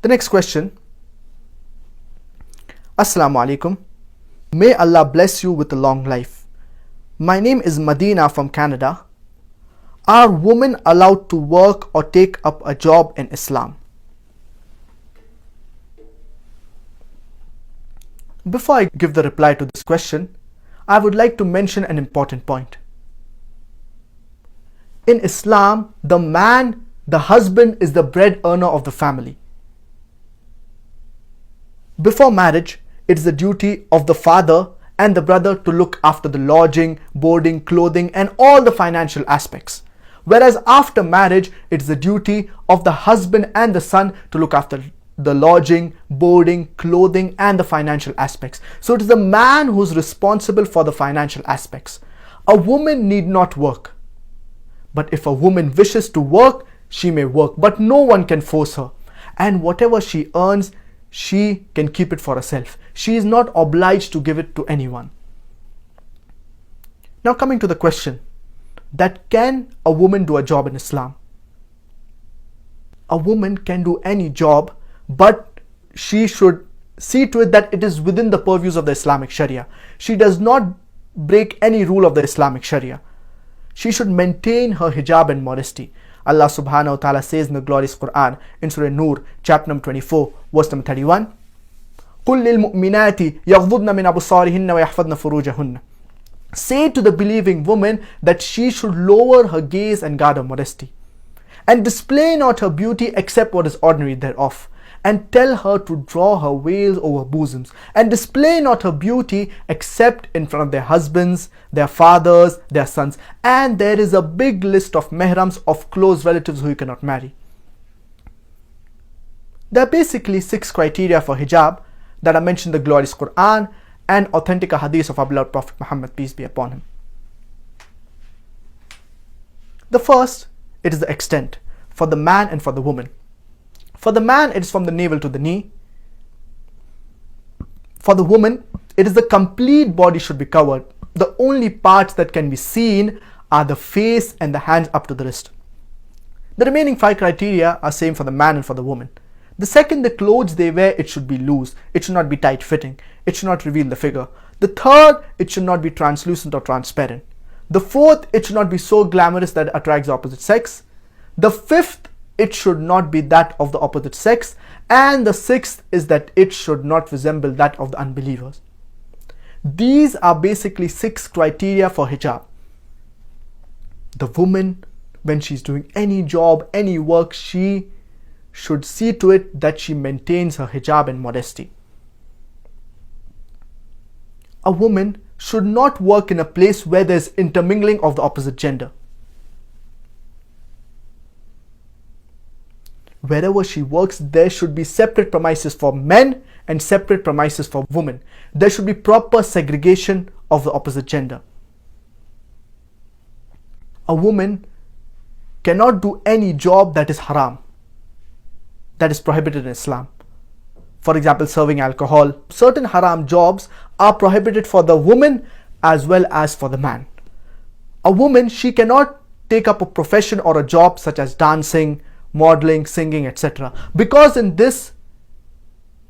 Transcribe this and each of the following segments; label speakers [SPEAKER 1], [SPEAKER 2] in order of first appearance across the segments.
[SPEAKER 1] The next question. Assalamu alaikum. May Allah bless you with a long life. My name is Madina from Canada. Are women allowed to work or take up a job in Islam? Before I give the reply to this question, I would like to mention an important point. In Islam, the husband is the bread earner of the family. Before marriage, it is the duty of the father and the brother to look after the lodging, boarding, clothing, and all the financial aspects. Whereas after marriage, it is the duty of the husband and the son to look after the lodging, boarding, clothing, and the financial aspects. So it is the man who is responsible for the financial aspects. A woman need not work. But if a woman wishes to work, she may work, but no one can force her. And whatever she earns, she can keep it for herself. She is not obliged to give it to anyone. Now coming to the question, that can a woman do a job in Islam? A woman can do any job, but she should see to it that it is within the purviews of the Islamic Sharia. She does not break any rule of the Islamic Sharia. She should maintain her hijab and modesty. Allah subhanahu wa ta'ala says in the glorious Quran in Surah Nur, chapter number 24, verse number 31, قُلْ لِلْمُؤْمِنَاتِ يَغْضُضْنَ مِنْ أَبْصَارِهِنَّ وَيَحْفَظْنَ فُرُوجَهُنَّ. Say to the believing woman that she should lower her gaze and guard her modesty, and display not her beauty except what is ordinary thereof, and tell her to draw her veils over bosoms, and display not her beauty except in front of their husbands, their fathers, their sons. And there is a big list of mehrams, of close relatives who you cannot marry. There are basically 6 criteria for hijab that are mentioned in the glorious Quran and authentic hadith of our beloved Prophet Muhammad, peace be upon him. The first, it is the extent for the man and for the woman. For the man, it is from the navel to the knee. For the woman, it is the complete body should be covered. The only parts that can be seen are the face and the hands up to the wrist. The remaining 5 criteria are same for the man and for the woman. The second, the clothes they wear, it should be loose. It should not be tight fitting. It should not reveal the figure. The third, it should not be translucent or transparent. The fourth, it should not be so glamorous that it attracts the opposite sex. The fifth, it should not be that of the opposite sex. And the sixth is that it should not resemble that of the unbelievers. These are basically 6 criteria for hijab. The woman, when she's doing any job, any work, she should see to it that she maintains her hijab and modesty. A woman should not work in a place where there's intermingling of the opposite gender. Wherever she works, there should be separate premises for men and separate premises for women. There should be proper segregation of the opposite gender. A woman cannot do any job that is haram, that is prohibited in Islam. For example, serving alcohol. Certain haram jobs are prohibited for the woman as well as for the man. A woman, she cannot take up a profession or a job such as dancing, modeling, singing, etc. because in this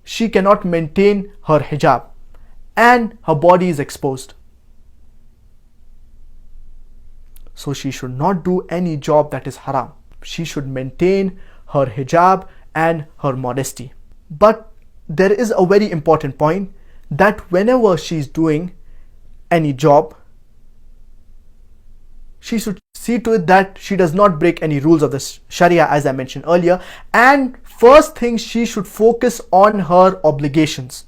[SPEAKER 1] she cannot maintain her hijab and her body is exposed. So she should not do any job that is haram. She should maintain her hijab and her modesty. But there is a very important point, that whenever she is doing any job, she should see to it that she does not break any rules of the Sharia, as I mentioned earlier. And first thing, she should focus on her obligations.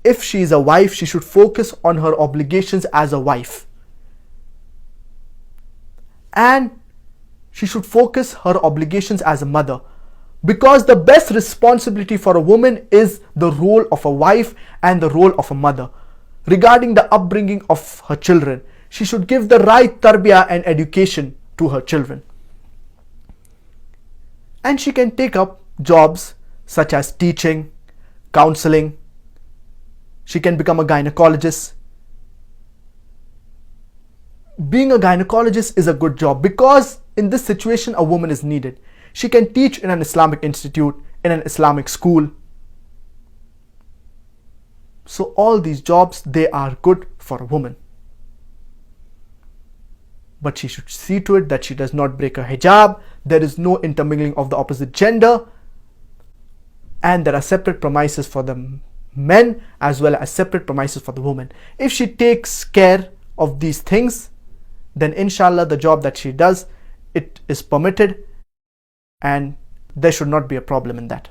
[SPEAKER 1] If she is a wife, she should focus on her obligations as a wife. And she should focus her obligations as a mother. Because the best responsibility for a woman is the role of a wife and the role of a mother. Regarding the upbringing of her children, she should give the right tarbiyah and education to her children. And she can take up jobs such as teaching, counseling. She can become a gynecologist. Being a gynecologist is a good job because in this situation a woman is needed. She can teach in an Islamic institute, in an Islamic school. So all these jobs, they are good for a woman. But she should see to it that she does not break her hijab. There is no intermingling of the opposite gender. And there are separate premises for the men as well as separate premises for the woman. If she takes care of these things, then inshallah the job that she does, it is permitted and there should not be a problem in that.